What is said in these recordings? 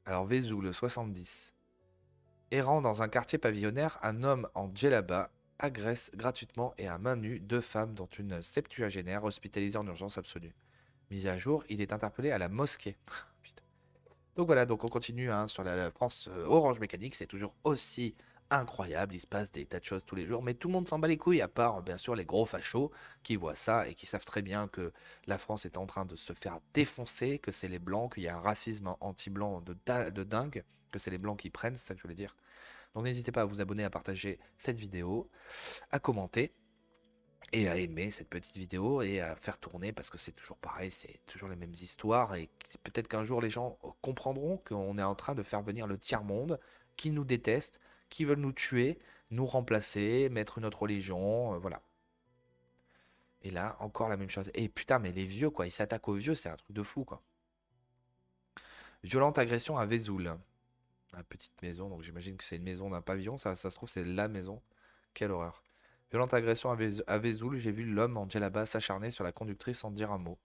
Alors, Vesoul, 70. Errant dans un quartier pavillonnaire, un homme en djellaba agresse gratuitement et à main nue deux femmes, dont une septuagénaire hospitalisée en urgence absolue. Mis à jour, il est interpellé à la mosquée. Putain. Donc voilà, donc on continue hein, sur la France Orange Mécanique, c'est toujours aussi incroyable, il se passe des tas de choses tous les jours, mais tout le monde s'en bat les couilles, à part bien sûr les gros fachos qui voient ça et qui savent très bien que la France est en train de se faire défoncer, que c'est les blancs, qu'il y a un racisme anti-blanc de dingue, que c'est les blancs qui prennent, c'est ça que je voulais dire. Donc n'hésitez pas à vous abonner, à partager cette vidéo, à commenter et à aimer cette petite vidéo et à faire tourner parce que c'est toujours pareil, c'est toujours les mêmes histoires et peut-être qu'un jour les gens comprendront qu'on est en train de faire venir le tiers-monde qui nous déteste, qui veulent nous tuer, nous remplacer, mettre une autre religion, voilà. Et là, encore la même chose. Et putain, mais les vieux, quoi, ils s'attaquent aux vieux, c'est un truc de fou, quoi. Violente agression à Vesoul. Une petite maison, donc j'imagine que c'est une maison d'un pavillon, ça se trouve c'est la maison. Quelle horreur. Violente agression à Vesoul, j'ai vu l'homme en djellaba s'acharner sur la conductrice sans dire un mot.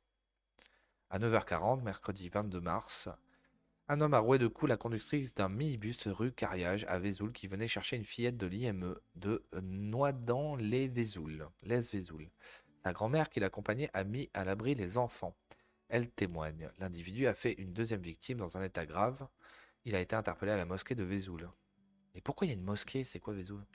À 9h40, mercredi 22 mars, un homme a roué de coups la conductrice d'un minibus rue Cariage à Vesoul qui venait chercher une fillette de l'IME de Noidans-les-Vesoul. Sa grand-mère qui l'accompagnait a mis à l'abri les enfants. Elle témoigne. L'individu a fait une deuxième victime dans un état grave. Il a été interpellé à la mosquée de Vesoul. Et pourquoi il y a une mosquée? C'est quoi Vesoul?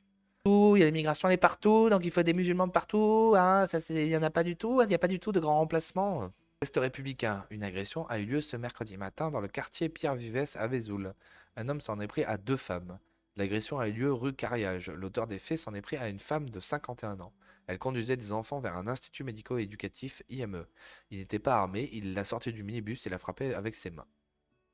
Il y a l'immigration, elle est partout, donc il faut des musulmans de partout. Hein, ça, il n'y en a pas du tout. Il n'y a pas du tout de grand remplacement. Est républicain. Une agression a eu lieu ce mercredi matin dans le quartier Pierre Vivès à Vesoul. Un homme s'en est pris à deux femmes. L'agression a eu lieu rue Cariage. L'auteur des faits s'en est pris à une femme de 51 ans. Elle conduisait des enfants vers un institut médico-éducatif IME. Il n'était pas armé, il l'a sorti du minibus et l'a frappé avec ses mains.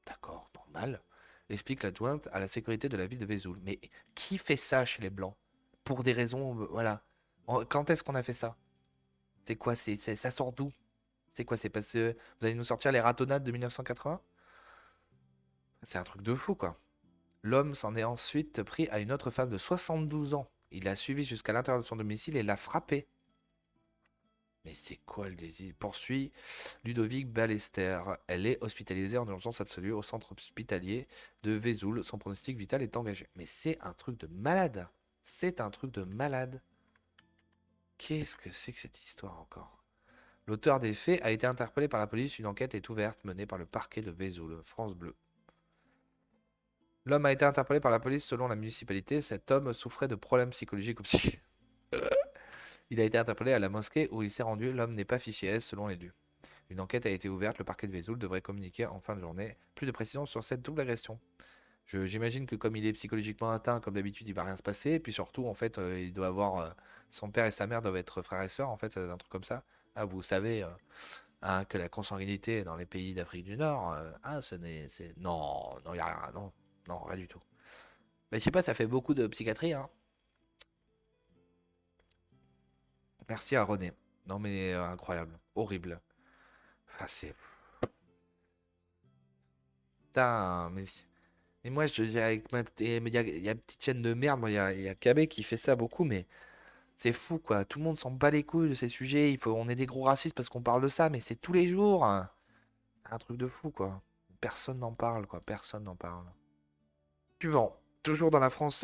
D'accord, normal, explique l'adjointe à la sécurité de la ville de Vesoul. Mais qui fait ça chez les Blancs? Pour des raisons, voilà. Quand est-ce qu'on a fait ça? C'est quoi? Ça sort d'où? C'est quoi? C'est parce que vous allez nous sortir les ratonnades de 1980? C'est un truc de fou, quoi. L'homme s'en est ensuite pris à une autre femme de 72 ans. Il l'a suivie jusqu'à l'intérieur de son domicile et l'a frappée. Mais c'est quoi le désir? Poursuit Ludovic Ballester. Elle est hospitalisée en urgence absolue au centre hospitalier de Vesoul. Son pronostic vital est engagé. Mais c'est un truc de malade. C'est un truc de malade. Qu'est-ce que c'est que cette histoire encore? L'auteur des faits a été interpellé par la police. Une enquête est ouverte menée par le parquet de Vesoul. France Bleu. L'homme a été interpellé par la police selon la municipalité. Cet homme souffrait de problèmes psychologiques ou psychiques. Il a été interpellé à la mosquée où il s'est rendu. L'homme n'est pas fiché S selon les lieux. Une enquête a été ouverte, le parquet de Vesoul devrait communiquer en fin de journée plus de précisions sur cette double agression. J'imagine que comme il est psychologiquement atteint, comme d'habitude, il va rien se passer. Et puis surtout, en fait, il doit avoir son père et sa mère doivent être frères et sœurs, en fait, un truc comme ça. Ah, vous savez hein, que la consanguinité dans les pays d'Afrique du Nord, ah, non, non, il y a rien, non, non, rien du tout. Mais je sais pas, ça fait beaucoup de psychiatrie, hein. Merci à René. Non mais incroyable, horrible. Enfin, c'est putain, mais moi, je dis avec il y a une petite chaîne de merde, moi, il y a KB qui fait ça beaucoup, mais c'est fou, quoi. Tout le monde s'en bat les couilles de ces sujets. On est des gros racistes parce qu'on parle de ça, mais c'est tous les jours, hein. C'est un truc de fou, quoi. Personne n'en parle, quoi. Personne n'en parle. Suivant. Toujours dans la France